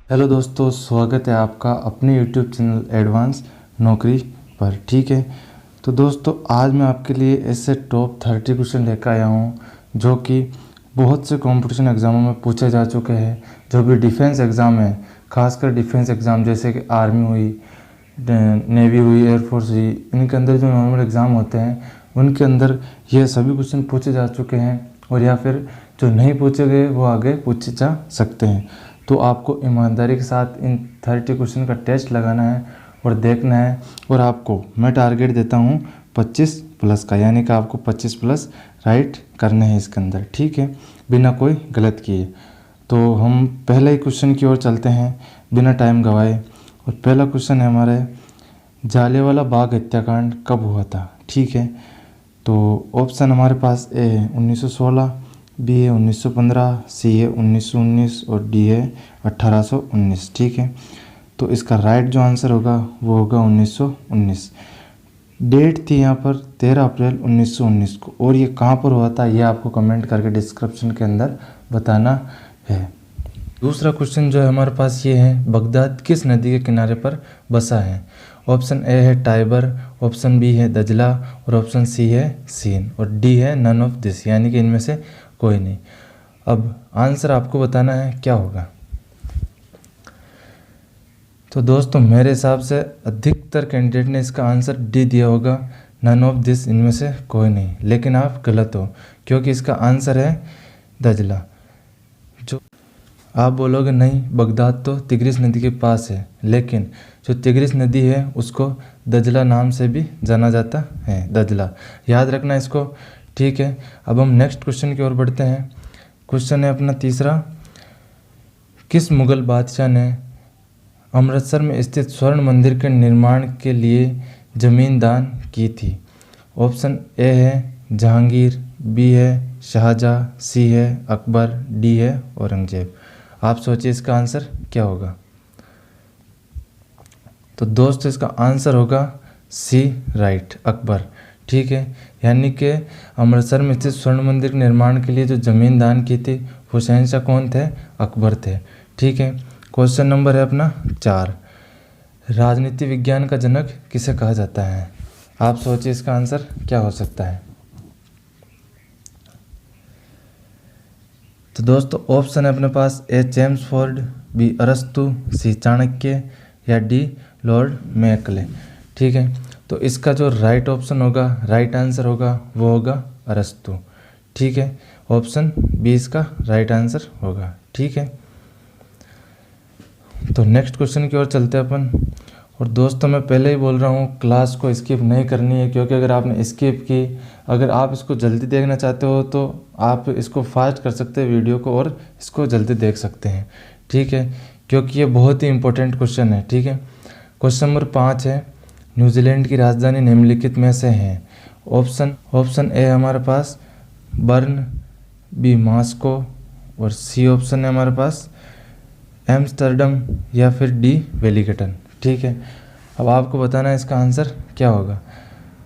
Hello दोस्तों, स्वागत है आपका अपने YouTube चैनल एडवांस नौकरी पर। ठीक है, तो दोस्तों आज मैं आपके लिए ऐसे टॉप 30 क्वेश्चन लेकर आया हूँ जो कि बहुत से कंपटीशन एग्ज़ामों में पूछे जा चुके हैं। जो भी डिफेंस एग्ज़ाम है, खासकर डिफेंस एग्ज़ाम जैसे कि आर्मी हुई, नेवी हुई, एयरफोर्स हुई, इनके अंदर जो नॉर्मल एग्ज़ाम होते हैं उनके अंदर ये सभी क्वेश्चन पूछे जा चुके हैं, और या फिर जो नहीं पूछे गए वो आगे पूछे जा सकते हैं। तो आपको ईमानदारी के साथ इन 30 क्वेश्चन का टेस्ट लगाना है और देखना है। और आपको मैं टारगेट देता हूँ 25 प्लस का, यानी कि आपको 25 प्लस राइट करने हैं इसके अंदर। ठीक है, बिना कोई गलत किए। तो हम पहले ही क्वेश्चन की ओर चलते हैं बिना टाइम गवाए। और पहला क्वेश्चन है हमारे, जालियांवाला बाग हत्याकांड कब हुआ था? ठीक है, तो ऑप्शन हमारे पास ए है 1916, बी है 1915, सी है 1919 और डी है 1819। ठीक है, तो इसका राइट जो आंसर होगा वो होगा 1919। डेट थी यहाँ पर 13 अप्रैल 1919 को, और ये कहाँ पर हुआ था ये आपको कमेंट करके डिस्क्रिप्शन के अंदर बताना है। दूसरा क्वेश्चन जो है हमारे पास ये है, बगदाद किस नदी के किनारे पर बसा है? ऑप्शन ए है टाइबर, ऑप्शन बी है दजला और ऑप्शन सी है सीन और डी है नन ऑफ दिस, यानी कि इनमें से कोई नहीं। अब आंसर आपको बताना है क्या होगा। तो दोस्तों मेरे हिसाब से अधिकतर कैंडिडेट ने इसका आंसर डी दिया होगा, नन ऑफ दिस, इनमें से कोई नहीं। लेकिन आप गलत हो, क्योंकि इसका आंसर है दजला। जो आप बोलोगे नहीं, बगदाद तो तिग्रिस नदी के पास है, लेकिन जो तिग्रिस नदी है उसको दजला नाम से भी जाना जाता है, दजला, याद रखना इसको। ठीक है, अब हम नेक्स्ट क्वेश्चन की ओर बढ़ते हैं। क्वेश्चन है अपना तीसरा, किस मुग़ल बादशाह ने अमृतसर में स्थित स्वर्ण मंदिर के निर्माण के लिए ज़मीन दान की थी? ऑप्शन ए है जहांगीर, बी है शाहजहाँ, सी है अकबर, डी है औरंगजेब। आप सोचिए इसका आंसर क्या होगा। तो दोस्तों इसका आंसर होगा सी राइट, अकबर। ठीक है, यानी कि अमृतसर में स्थित स्वर्ण मंदिर के निर्माण के लिए जो ज़मीन दान की थी वो शहंशाह कौन थे? अकबर थे। ठीक है, क्वेश्चन नंबर है अपना 4, राजनीति विज्ञान का जनक किसे कहा जाता है? आप सोचिए इसका आंसर क्या हो सकता है। तो दोस्तों ऑप्शन है अपने पास, ए चेम्सफोर्ड, बी अरस्तु, सी चाणक्य या डी लॉर्ड मैकले। ठीक है, तो इसका जो राइट ऑप्शन होगा, राइट आंसर होगा वो होगा अरस्तु। ठीक है, ऑप्शन बी इसका राइट आंसर होगा। ठीक है, तो नेक्स्ट क्वेश्चन की ओर चलते हैं अपन। और दोस्तों मैं पहले ही बोल रहा हूँ, क्लास को स्किप नहीं करनी है, क्योंकि अगर आपने स्किप की, अगर आप इसको जल्दी देखना चाहते हो तो आप इसको फास्ट कर सकते हैं वीडियो को और इसको जल्दी देख सकते हैं। ठीक है, क्योंकि ये बहुत ही इंपॉर्टेंट क्वेश्चन है। ठीक है, क्वेश्चन नंबर 5 है, न्यूजीलैंड की राजधानी निम्नलिखित में से है? ऑप्शन ए हमारे पास बर्न, बी मास्को और सी ऑप्शन है हमारे पास एम्स्टर्डम या फिर डी वेलिंगटन। ठीक है, अब आपको बताना है इसका आंसर क्या होगा।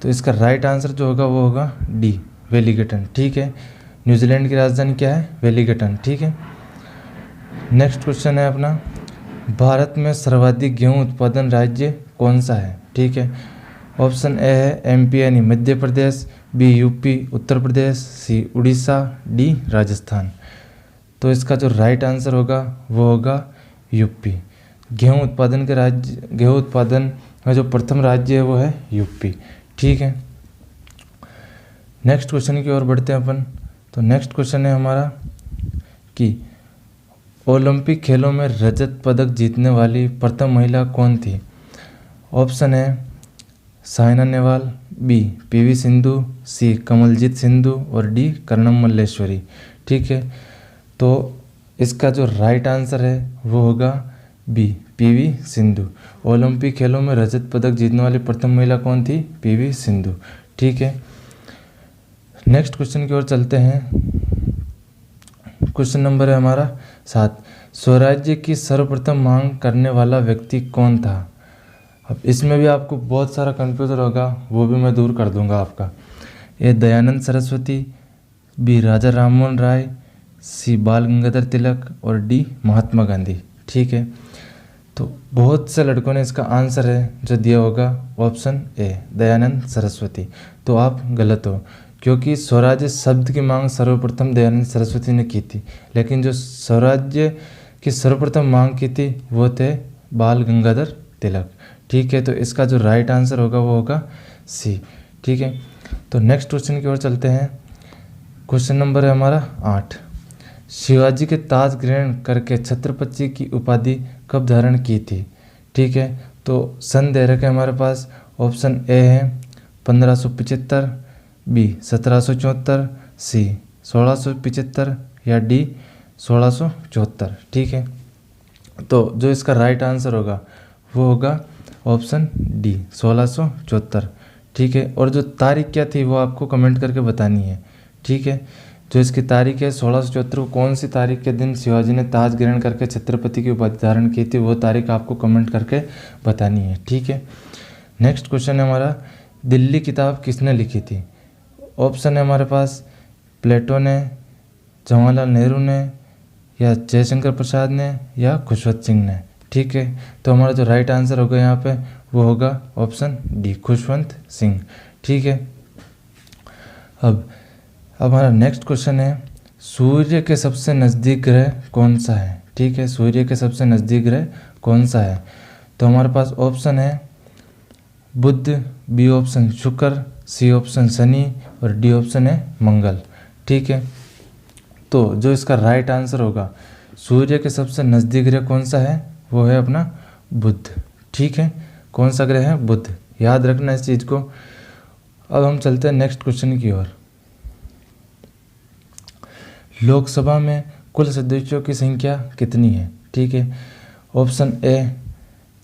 तो इसका राइट आंसर जो होगा वो होगा डी वेलिंगटन। ठीक है, न्यूजीलैंड की राजधानी क्या है? वेलिंगटन। ठीक है, नेक्स्ट क्वेश्चन है अपना, भारत में सर्वाधिक गेहूं उत्पादन राज्य कौन सा है? ठीक है, ऑप्शन ए है एमपी यानी मध्य प्रदेश, बी यूपी उत्तर प्रदेश, सी उड़ीसा, डी राजस्थान। तो इसका जो राइट आंसर होगा वो होगा यूपी। गेहूं उत्पादन का जो प्रथम राज्य है वो है यूपी। ठीक है, नेक्स्ट क्वेश्चन की ओर बढ़ते हैं अपन। तो नेक्स्ट क्वेश्चन है हमारा कि ओलंपिक खेलों में रजत पदक जीतने वाली प्रथम महिला कौन थी? ऑप्शन है साइना नेहवाल, बी पीवी सिंधु, सी कमलजीत सिंधु और डी कर्णम मल्लेश्वरी। ठीक है, तो इसका जो राइट आंसर है वो होगा बी पीवी सिंधु। ओलंपिक खेलों में रजत पदक जीतने वाली प्रथम महिला कौन थी? पीवी सिंधु। ठीक है, नेक्स्ट क्वेश्चन की ओर चलते हैं। क्वेश्चन नंबर है हमारा 7, स्वराज्य की सर्वप्रथम मांग करने वाला व्यक्ति कौन था? अब इसमें भी आपको बहुत सारा कन्फ्यूजन होगा, वो भी मैं दूर कर दूंगा आपका। ए दयानंद सरस्वती, बी राजा राममोहन राय, सी बाल गंगाधर तिलक और डी महात्मा गांधी। ठीक है, तो बहुत से लड़कों ने इसका आंसर है जो दिया होगा ऑप्शन ए दयानंद सरस्वती। तो आप गलत हो, क्योंकि स्वराज्य शब्द की मांग सर्वप्रथम दयानंद सरस्वती ने की थी, लेकिन जो स्वराज्य की सर्वप्रथम मांग की थी वो थे बाल गंगाधर तिलक। ठीक है, तो इसका जो राइट आंसर होगा वो होगा सी। ठीक है, तो नेक्स्ट क्वेश्चन की ओर चलते हैं। क्वेश्चन नंबर है हमारा 8। शिवाजी के ताज ग्रहण करके छत्रपति की उपाधि कब धारण की थी? ठीक है, तो सन दे रखे हमारे पास। ऑप्शन ए है 1575, बी 1774, सी 1675 या डी 1674। ठीक है, तो जो इसका राइट आंसर होगा वो होगा ऑप्शन डी 1674। ठीक है, और जो तारीख क्या थी वो आपको कमेंट करके बतानी है। ठीक है, जो इसकी तारीख है 1674 को कौन सी तारीख के दिन शिवाजी ने ताज ग्रहण करके छत्रपति की उपाधि धारण की थी, वो तारीख आपको कमेंट करके बतानी है। ठीक है, नेक्स्ट क्वेश्चन है हमारा, दिल्ली किताब किसने लिखी थी? ऑप्शन है हमारे पास प्लेटो ने, जवाहरलाल नेहरू ने, या जयशंकर प्रसाद ने, या खुशवंत सिंह ने। ठीक है, तो हमारा जो राइट आंसर होगा यहाँ पे वो होगा ऑप्शन डी खुशवंत सिंह। ठीक है, अब हमारा नेक्स्ट क्वेश्चन है, सूर्य के सबसे नज़दीक ग्रह कौन सा है? ठीक है, सूर्य के सबसे नज़दीक ग्रह कौन सा है? तो हमारे पास ऑप्शन है बुध, बी ऑप्शन शुक्र, सी ऑप्शन शनि और डी ऑप्शन है मंगल। ठीक है, तो जो इसका राइट आंसर होगा सूर्य के सबसे नज़दीक ग्रह कौन सा है, वो है अपना बुध। ठीक है, कौन सा ग्रह है? बुध। याद रखना इस चीज़ को। अब हम चलते हैं नेक्स्ट क्वेश्चन की ओर। लोकसभा में कुल सदस्यों की संख्या कितनी है? ठीक है, ऑप्शन ए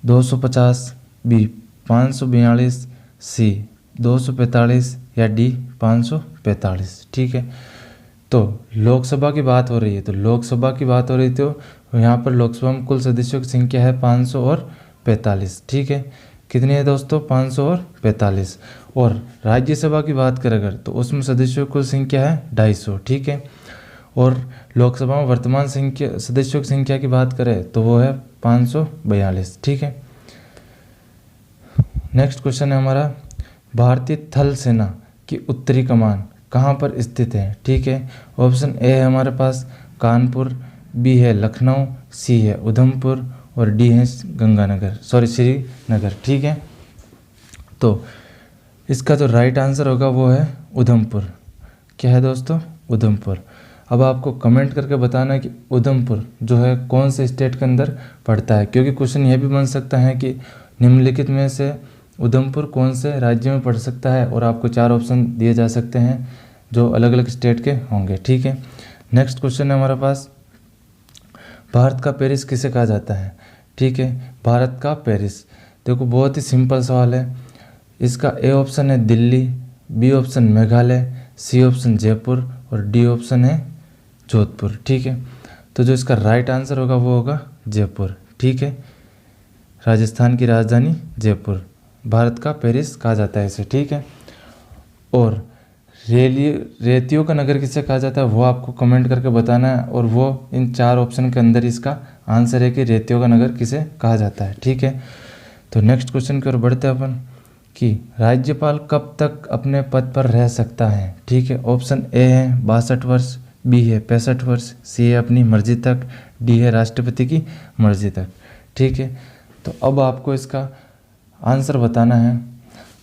250, बी 542, सी 245 या डी 545। ठीक है, तो लोकसभा की बात हो रही है, तो लोकसभा की बात हो रही तो यहाँ पर लोकसभा में कुल सदस्यों की संख्या है 545। ठीक है, कितनी है दोस्तों? 545। और राज्यसभा की बात करें अगर, तो उसमें सदस्यों की कुल संख्या है 250। ठीक है, और लोकसभा में वर्तमान संख्या सदस्यों की संख्या की बात करें तो वो है 542। ठीक है, नेक्स्ट क्वेश्चन है हमारा, भारतीय थल सेना की उत्तरी कमान कहाँ पर स्थित है? ठीक है, ऑप्शन ए है हमारे पास कानपुर, बी है लखनऊ, सी है उधमपुर और डी है श्रीनगर। ठीक है, तो इसका जो राइट आंसर होगा वो है उधमपुर। क्या है दोस्तों? उधमपुर। अब आपको कमेंट करके बताना है कि उधमपुर जो है कौन से स्टेट के अंदर पड़ता है, क्योंकि क्वेश्चन ये भी बन सकता है कि निम्नलिखित में से उधमपुर कौन से राज्य में पड़ सकता है, और आपको 4 ऑप्शन दिए जा सकते हैं जो अलग अलग स्टेट के होंगे। ठीक है, नेक्स्ट क्वेश्चन है हमारे पास, भारत का पेरिस किसे कहा जाता है? ठीक है, भारत का पेरिस, देखो बहुत ही सिंपल सवाल है। इसका ए ऑप्शन है Delhi, B option Meghalaya, C option Jaipur और डी ऑप्शन है जोधपुर। ठीक है, तो जो इसका राइट आंसर होगा वो होगा जयपुर। ठीक है, राजस्थान की राजधानी जयपुर, भारत का पेरिस कहा जाता है इसे। ठीक है, और रेतियों का नगर किसे कहा जाता है वो आपको कमेंट करके बताना है, और वो इन 4 ऑप्शन के अंदर इसका आंसर है कि रेतियों का नगर किसे कहा जाता है। ठीक है, तो नेक्स्ट क्वेश्चन की ओर बढ़ते हैं अपन कि राज्यपाल कब तक अपने पद पर रह सकता है? ठीक है, ऑप्शन ए है 62 वर्ष, बी है 65 वर्ष, सी है अपनी मर्जी तक, डी है राष्ट्रपति की मर्जी तक। ठीक है, तो अब आपको इसका आंसर बताना है।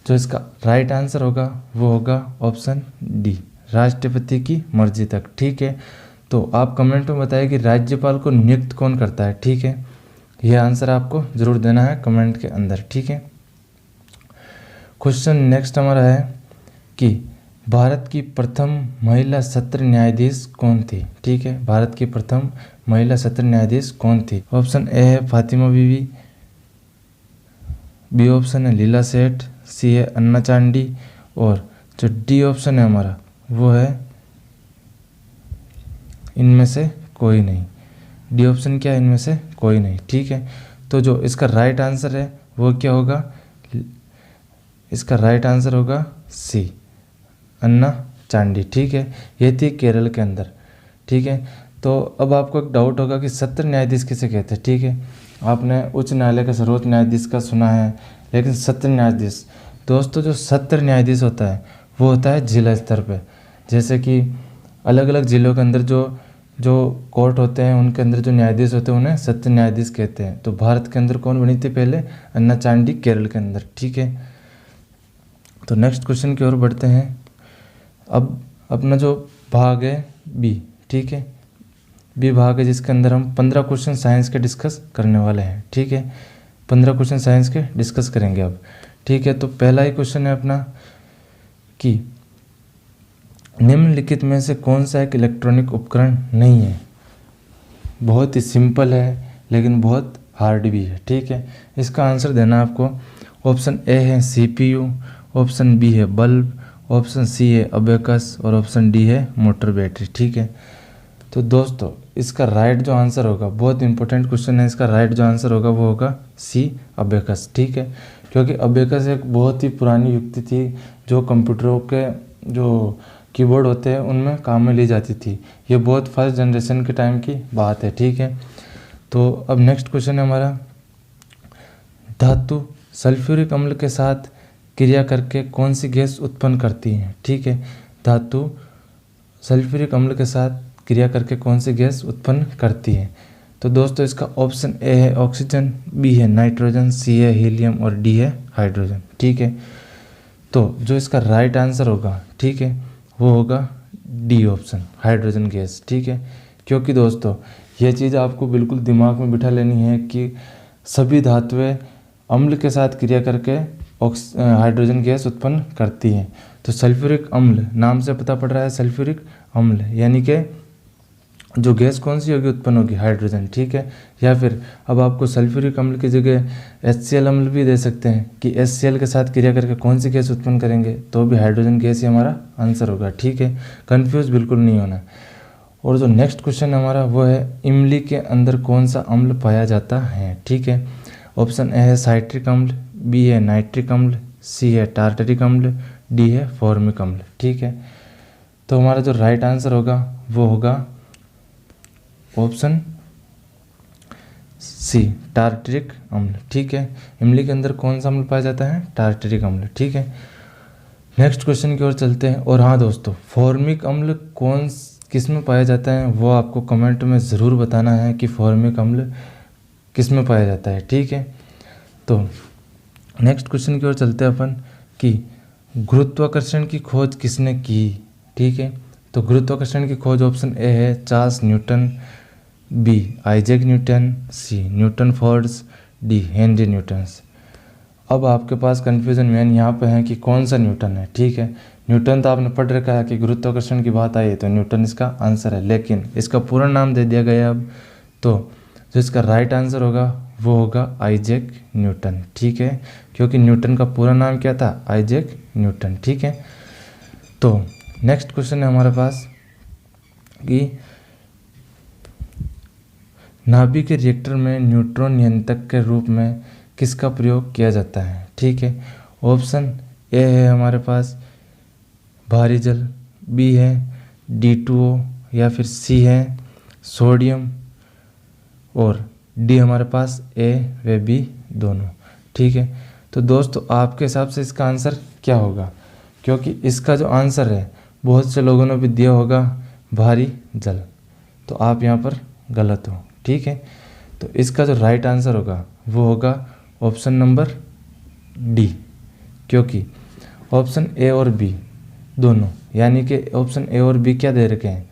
जो इसका राइट आंसर होगा वो होगा ऑप्शन डी राष्ट्रपति की मर्जी तक। ठीक है, तो आप कमेंट में बताइए कि राज्यपाल को नियुक्त कौन करता है। ठीक है, यह आंसर आपको ज़रूर देना है कमेंट के अंदर। ठीक है, क्वेश्चन नेक्स्ट हमारा है कि भारत की प्रथम महिला सत्र न्यायाधीश कौन थी? ठीक है, भारत की प्रथम महिला सत्र न्यायाधीश कौन थी? ऑप्शन ए है फातिमा बीवी, बी ऑप्शन है लीला सेठ, सी है अन्ना चांडी और जो डी ऑप्शन है हमारा वो है इनमें से कोई नहीं। डी ऑप्शन क्या है? इनमें से कोई नहीं। ठीक है, तो जो इसका राइट आंसर है वो क्या होगा? इसका राइट आंसर होगा सी अन्ना चांडी। ठीक है, ये थी केरल के अंदर। ठीक है, तो अब आपको एक डाउट होगा कि सत्र न्यायाधीश किसे कहते हैं। ठीक है, आपने उच्च न्यायालय का सर्वोच्च न्यायाधीश का सुना है, लेकिन सत्र न्यायाधीश दोस्तों, जो सत्र न्यायाधीश होता है वो होता है जिला स्तर पे। जैसे कि अलग अलग जिलों के अंदर जो जो कोर्ट होते हैं उनके अंदर जो न्यायाधीश होते हैं उन्हें सत्र न्यायाधीश कहते हैं। तो भारत के अंदर कौन बनी थी पहले? अन्ना चांडी, केरल के अंदर। ठीक है, तो नेक्स्ट क्वेश्चन की ओर बढ़ते हैं। अब अपना जो भाग है बी, ठीक है, बी भाग है जिसके अंदर हम 15 क्वेश्चन साइंस के डिस्कस करने वाले हैं। ठीक है, 15 क्वेश्चन साइंस के डिस्कस करेंगे अब। ठीक है, तो पहला ही क्वेश्चन है अपना कि निम्नलिखित में से कौन सा एक इलेक्ट्रॉनिक उपकरण नहीं है? बहुत ही सिंपल है लेकिन बहुत हार्ड भी है। ठीक है, इसका आंसर देना आपको। ऑप्शन ए है CPU, ऑप्शन बी है बल्ब, ऑप्शन सी है अबेकस और ऑप्शन डी है मोटर बैटरी। ठीक है, तो दोस्तों इसका राइट जो आंसर होगा, बहुत इंपॉर्टेंट क्वेश्चन है, इसका राइट जो आंसर होगा वो होगा सी अबेकस। ठीक है, क्योंकि अबेकस एक बहुत ही पुरानी युक्ति थी जो कंप्यूटरों के जो कीबोर्ड होते हैं उनमें काम में ली जाती थी। ये बहुत फर्स्ट जनरेशन के टाइम की बात है। ठीक है, तो अब नेक्स्ट क्वेश्चन है हमारा, धातु सल्फ्यूरिक अम्ल के साथ क्रिया करके कौन सी गैस उत्पन्न करती है? ठीक है, धातु सल्फ्यूरिक अम्ल के साथ क्रिया करके कौन सी गैस उत्पन्न करती है? तो दोस्तों इसका ऑप्शन ए है ऑक्सीजन, बी है नाइट्रोजन, सी है हीलियम और डी है हाइड्रोजन। ठीक है, तो जो इसका राइट आंसर होगा, ठीक है, वो होगा डी ऑप्शन, हाइड्रोजन गैस। ठीक है, क्योंकि दोस्तों ये चीज़ आपको बिल्कुल दिमाग में बिठा लेनी है कि सभी धातुएं अम्ल के साथ क्रिया करके हाइड्रोजन गैस उत्पन्न करती हैं। तो सल्फ्यूरिक अम्ल, नाम से पता पड़ रहा है सल्फ्यूरिक अम्ल, यानी कि जो गैस कौन सी होगी उत्पन्न होगी? हाइड्रोजन। ठीक है, या फिर अब आपको सल्फ्यूरिक अम्ल की जगह HCl अम्ल भी दे सकते हैं कि HCl के साथ क्रिया करके कौन सी गैस उत्पन्न करेंगे, तो भी हाइड्रोजन गैस ही हमारा आंसर होगा। ठीक है, कंफ्यूज बिल्कुल नहीं होना। और जो नेक्स्ट क्वेश्चन हमारा वो है, इमली के अंदर कौन सा अम्ल पाया जाता है? ठीक है, ऑप्शन ए है साइट्रिक अम्ल, बी है नाइट्रिक अम्ल, सी है टार्टरिक अम्ल, डी है फॉर्मिक अम्ल। ठीक है, तो हमारा जो राइट आंसर होगा वो होगा ऑप्शन सी, टार्टरिक अम्ल। ठीक है, इमली के अंदर कौन सा अम्ल पाया जाता है? टार्टरिक अम्ल। ठीक है, नेक्स्ट क्वेश्चन की ओर चलते हैं। और हाँ दोस्तों, फॉर्मिक अम्ल किस में पाया जाता है वो आपको कमेंट में ज़रूर बताना है कि फॉर्मिक अम्ल किस में पाया जाता है। ठीक है, तो नेक्स्ट क्वेश्चन की ओर चलते हैं अपन कि गुरुत्वाकर्षण की खोज किसने की? ठीक है, तो गुरुत्वाकर्षण की खोज ऑप्शन ए है Charles Newton, B Isaac Newton, C Newton Fords, D Henry Newtons. अब आपके पास कन्फ्यूज़न मैन यहाँ पे है कि कौन सा न्यूटन है। ठीक है, न्यूटन तो आपने पढ़ रखा है कि गुरुत्वाकर्षण की बात आई तो न्यूटन इसका आंसर है, लेकिन इसका पूरा नाम दे दिया गया अब। तो जो इसका राइट आंसर होगा वो होगा आइजैक न्यूटन। ठीक है, क्योंकि न्यूटन का पूरा नाम क्या था? Isaac Newton. ठीक है, तो नेक्स्ट क्वेश्चन है हमारे पास कि नाभिक के रिएक्टर में न्यूट्रॉन नियंत्रक के रूप में किसका प्रयोग किया जाता है? ठीक है, ऑप्शन ए है हमारे पास भारी जल, बी है D2O या फिर सी है सोडियम और डी हमारे पास ए व बी दोनों। ठीक है, तो दोस्तों आपके हिसाब से इसका आंसर क्या होगा? क्योंकि इसका जो आंसर है बहुत से लोगों ने भी दिया होगा भारी जल, तो आप यहाँ पर गलत हो। ठीक है, तो इसका जो राइट आंसर होगा वो होगा ऑप्शन नंबर डी, क्योंकि ऑप्शन ए और बी दोनों, यानी कि ऑप्शन ए और बी क्या दे रखे हैं?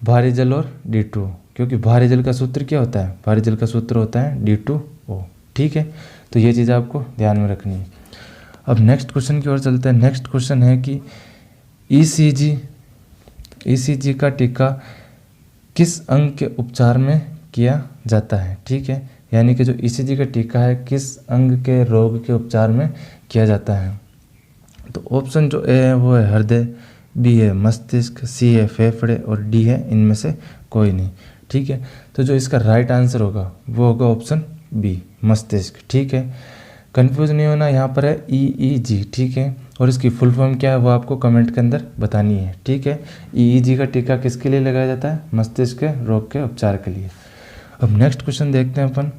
भारी जल और D2O, क्योंकि भारी जल का सूत्र क्या होता है? भारी जल का सूत्र होता है D2O। ठीक है, तो ये चीज़ आपको ध्यान में रखनी है। अब नेक्स्ट क्वेश्चन की ओर चलते हैं। नेक्स्ट क्वेश्चन है कि ECG का टीका किस अंग के उपचार में किया जाता है? ठीक है, यानी कि जो ECG का टीका है किस अंग के रोग के उपचार में किया जाता है? तो ऑप्शन जो ए है वो है हृदय, बी है मस्तिष्क, सी है फेफड़े और डी है इनमें से कोई नहीं। ठीक है, तो जो इसका राइट आंसर होगा वो होगा ऑप्शन बी, मस्तिष्क। ठीक है, कंफ्यूज नहीं होना, यहाँ पर है EEG। ठीक है, और इसकी फुल फॉर्म क्या है वो आपको कमेंट के अंदर बतानी है। ठीक है, EEG का टीका किसके लिए लगाया जाता है? मस्तिष्क के रोग के उपचार के लिए। अब नेक्स्ट क्वेश्चन देखते हैं अपन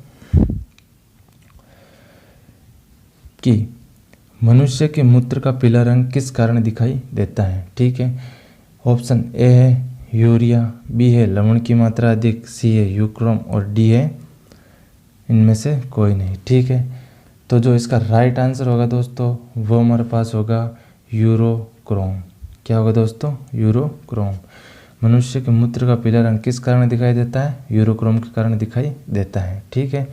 कि मनुष्य के मूत्र का पीला रंग किस कारण दिखाई देता है। ठीक है, ऑप्शन ए है यूरिया, बी है लवण की मात्रा अधिक, सी है यूक्रोम और डी है इनमें से कोई नहीं। ठीक है, तो जो इसका राइट आंसर होगा दोस्तों वो हमारे पास होगा यूरोक्रोम। क्या होगा दोस्तों? यूरोक्रोम। मनुष्य के मूत्र का पीला रंग किस कारण दिखाई देता है? यूरोक्रोम के कारण दिखाई देता है। ठीक है,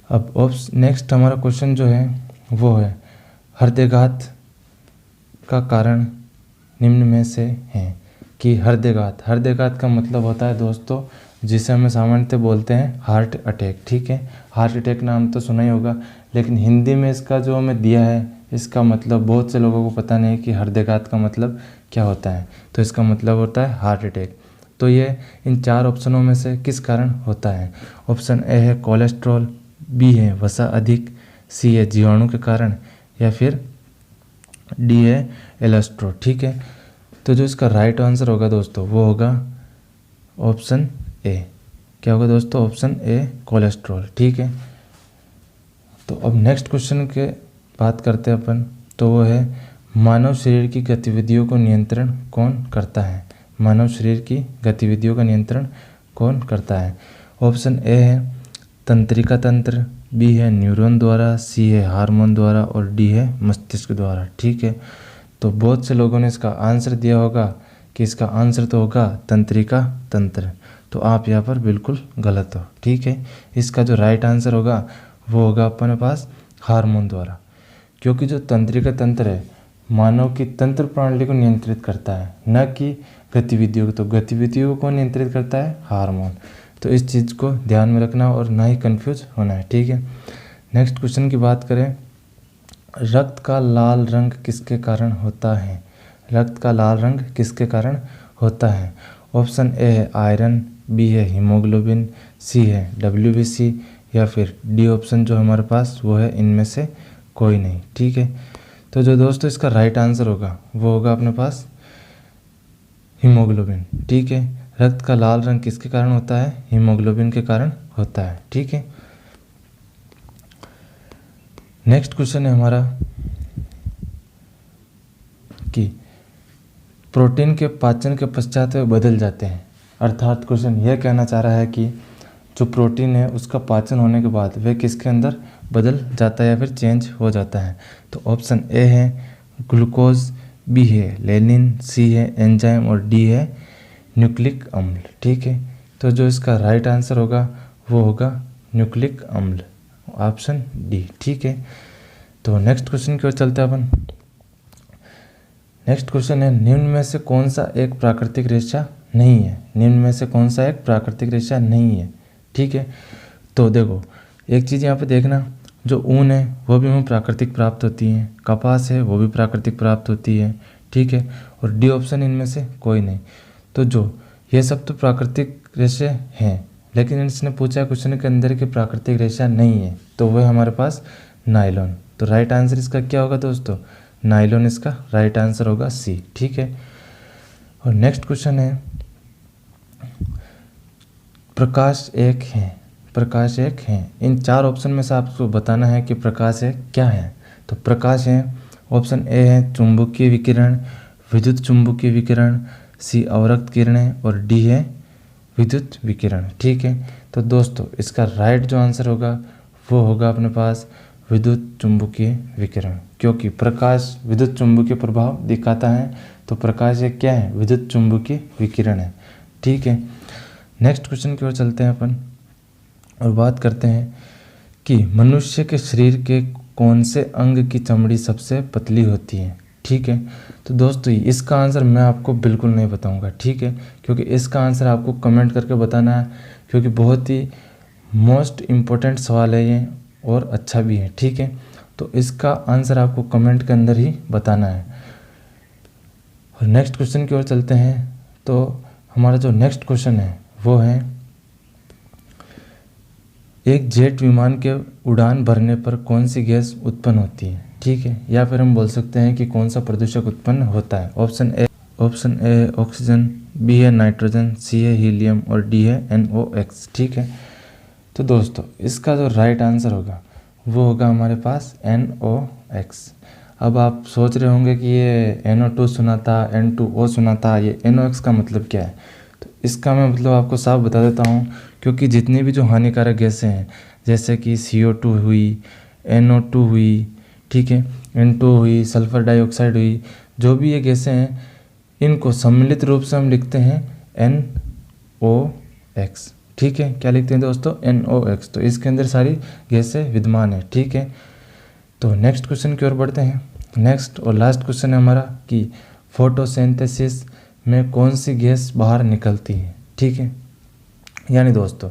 अब नेक्स्ट हमारा क्वेश्चन जो है वो है हृदयघात का कारण निम्न में से है कि हृदयघात का मतलब होता है दोस्तों जिसे हमें सामान्यतः बोलते हैं हार्ट अटैक। ठीक है, हार्ट अटैक नाम तो सुना ही होगा, लेकिन हिंदी में इसका जो हमें दिया है इसका मतलब बहुत से लोगों को पता नहीं कि हृदयघात का मतलब क्या होता है। तो इसका मतलब होता है हार्ट अटैक। तो ये इन 4 ऑप्शनों में से किस कारण होता है? ऑप्शन ए है कोलेस्ट्रॉल, बी है वसा अधिक, सी है जीवाणु के कारण, या फिर डी है एलेस्ट्रो। ठीक है, तो जो इसका राइट आंसर होगा दोस्तों वो होगा ऑप्शन ए। क्या होगा दोस्तों? Option A cholesterol. ठीक है, तो अब नेक्स्ट क्वेश्चन के बात करते हैं अपन, तो वो है मानव शरीर की गतिविधियों को नियंत्रण कौन करता है? मानव शरीर की गतिविधियों का नियंत्रण कौन करता है? ऑप्शन ए है तंत्रिका तंत्र, बी है न्यूरॉन द्वारा, सी है हार्मोन द्वारा और डी है मस्तिष्क द्वारा। ठीक है, तो बहुत से लोगों ने इसका आंसर दिया होगा कि इसका आंसर तो होगा तंत्रिका तंत्र, तो आप यहाँ पर बिल्कुल गलत हो। ठीक है, इसका जो राइट आंसर होगा वो होगा अपने पास हार्मोन द्वारा, क्योंकि जो तंत्रिका तंत्र है मानव की तंत्र प्रणाली को नियंत्रित करता है, न कि गतिविधियों को। तो गतिविधियों को नियंत्रित करता है हार्मोन। तो इस चीज़ को ध्यान में रखना और ना ही कंफ्यूज होना है। ठीक है, नेक्स्ट क्वेश्चन की बात करें, रक्त का लाल रंग किसके कारण होता है? रक्त का लाल रंग किसके कारण होता है? ऑप्शन ए है आयरन, बी है हीमोग्लोबिन, सी है WBC, या फिर डी ऑप्शन जो हमारे पास वो है इनमें से कोई नहीं। ठीक है, तो जो दोस्तों इसका राइट आंसर होगा वो होगा अपने पास हीमोग्लोबिन। ठीक है, रक्त का लाल रंग किसके कारण होता है? हीमोग्लोबिन के कारण होता है। ठीक है, नेक्स्ट क्वेश्चन है हमारा कि प्रोटीन के पाचन के पश्चात वे बदल जाते हैं। अर्थात क्वेश्चन यह कहना चाह रहा है कि जो प्रोटीन है उसका पाचन होने के बाद वह किसके अंदर बदल जाता है या फिर चेंज हो जाता है। तो ऑप्शन ए है ग्लूकोज, बी है लेनिन, सी है एंजाइम और डी है न्यूक्लिक अम्ल। ठीक है, तो जो इसका राइट आंसर होगा वो होगा न्यूक्लिक अम्ल, ऑप्शन डी। ठीक है, तो नेक्स्ट क्वेश्चन की ओर चलते हैं अपन। नेक्स्ट क्वेश्चन है निम्न में से कौन सा एक प्राकृतिक रेशा नहीं है? निम्न में से कौन सा एक प्राकृतिक रेशा नहीं है? ठीक है, तो देखो एक चीज़ यहाँ पे देखना, जो ऊन है वो भी हमें प्राकृतिक प्राप्त होती है, कपास है वो भी प्राकृतिक प्राप्त होती है। ठीक है, और डी ऑप्शन इनमें से कोई नहीं। तो जो ये सब तो प्राकृतिक रेशे हैं, लेकिन इसने पूछा क्वेश्चन के अंदर कि प्राकृतिक रेशा नहीं है, तो वह हमारे पास नायलॉन। तो राइट आंसर इसका क्या होगा दोस्तों? नायलॉन इसका राइट आंसर होगा सी। ठीक है, और नेक्स्ट क्वेश्चन है प्रकाश एक है, प्रकाश एक है। इन 4 ऑप्शन में से आपको बताना है कि प्रकाश एक क्या है। तो प्रकाश है ऑप्शन ए है चुंबकीय विकिरण, विद्युत चुंबकीय विकिरण, सी अवरक्त किरणें और डी है विद्युत विकिरण। ठीक है, तो दोस्तों इसका राइट जो आंसर होगा वो होगा अपने पास विद्युत चुंबकीय विकिरण, क्योंकि प्रकाश विद्युत चुंबकीय प्रभाव दिखाता है। तो प्रकाश एक क्या है? विद्युत चुंबकीय विकिरण है। ठीक है, नेक्स्ट क्वेश्चन की ओर चलते हैं अपन और बात करते हैं कि मनुष्य के शरीर के कौन से अंग की चमड़ी सबसे पतली होती है। ठीक है, तो दोस्तों इसका आंसर मैं आपको बिल्कुल नहीं बताऊंगा। ठीक है, क्योंकि इसका आंसर आपको कमेंट करके बताना है, क्योंकि बहुत ही मोस्ट इम्पोर्टेंट सवाल है ये और अच्छा भी है। ठीक है, तो इसका आंसर आपको कमेंट के अंदर ही बताना है। और नेक्स्ट क्वेश्चन की ओर चलते हैं। तो हमारा जो नेक्स्ट क्वेश्चन है वो है एक जेट विमान के उड़ान भरने पर कौन सी गैस उत्पन्न होती है। ठीक है, या फिर हम बोल सकते हैं कि कौन सा प्रदूषक उत्पन्न होता है। ऑप्शन ए ऑक्सीजन, बी है नाइट्रोजन, सी है हीलियम और डी है NOx। ठीक है, तो दोस्तों इसका जो राइट आंसर होगा वो होगा हमारे पास NOx। अब आप सोच रहे होंगे कि ये NO2 सुना था, N2O सुना था, ये NOx का मतलब क्या है? तो इसका मैं मतलब आपको साफ बता देता हूँ, क्योंकि जितनी भी जो हानिकारक गैसें हैं जैसे कि CO2 हुई, NO2 हुई, ठीक है, N2 हुई, सल्फ़र डाइऑक्साइड हुई, जो भी ये गैसें हैं इनको सम्मिलित रूप से हम लिखते हैं NOx। ठीक है, क्या लिखते हैं दोस्तों? NOx। तो इसके अंदर सारी गैसें विद्यमान है। ठीक है, तो नेक्स्ट क्वेश्चन की ओर बढ़ते हैं। नेक्स्ट और लास्ट क्वेश्चन है हमारा कि फोटोसिंथेसिस में कौन सी गैस बाहर निकलती है। ठीक है, यानी दोस्तों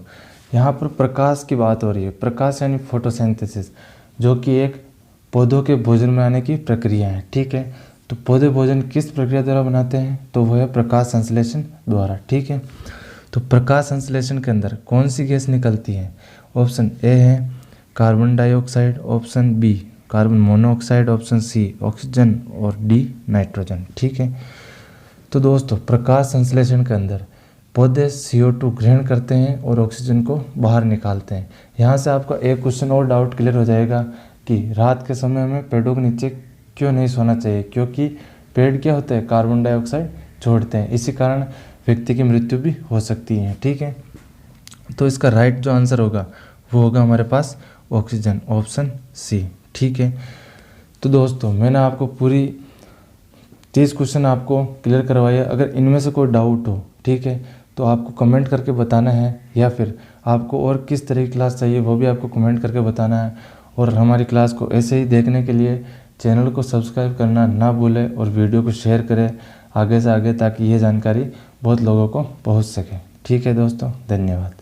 यहाँ पर प्रकाश की बात हो रही है। प्रकाश यानी फोटोसिंथेसिस, जो कि एक पौधों के भोजन में आने की प्रक्रिया है। ठीक है, तो पौधे भोजन किस प्रक्रिया द्वारा बनाते हैं? तो वह है प्रकाश संश्लेषण द्वारा। ठीक है, तो प्रकाश संश्लेषण के अंदर कौन सी गैस निकलती है? ऑप्शन ए है carbon dioxide, option B carbon monoxide, option C oxygen और डी नाइट्रोजन। ठीक है, तो दोस्तों प्रकाश संश्लेषण के अंदर पौधे CO2 ग्रहण करते हैं और ऑक्सीजन को बाहर निकालते हैं। यहाँ से आपका एक क्वेश्चन और डाउट क्लियर हो जाएगा कि रात के समय में पेड़ों के नीचे क्यों नहीं सोना चाहिए, क्योंकि पेड़ क्या होते हैं? कार्बन डाइऑक्साइड छोड़ते हैं, इसी कारण व्यक्ति की मृत्यु भी हो सकती है। ठीक है, तो इसका राइट जो आंसर होगा वो होगा हमारे पास ऑक्सीजन, ऑप्शन सी। ठीक है, तो दोस्तों मैंने आपको पूरी 30 क्वेश्चन आपको क्लियर करवाया। अगर इनमें से कोई डाउट हो, ठीक है, तो आपको कमेंट करके बताना है, या फिर आपको और किस तरह की क्लास चाहिए वो भी आपको कमेंट करके बताना है। और हमारी क्लास को ऐसे ही देखने के लिए चैनल को सब्सक्राइब करना ना भूलें और वीडियो को शेयर करें आगे से आगे, ताकि ये जानकारी बहुत लोगों को पहुंच सके। ठीक है दोस्तों, धन्यवाद।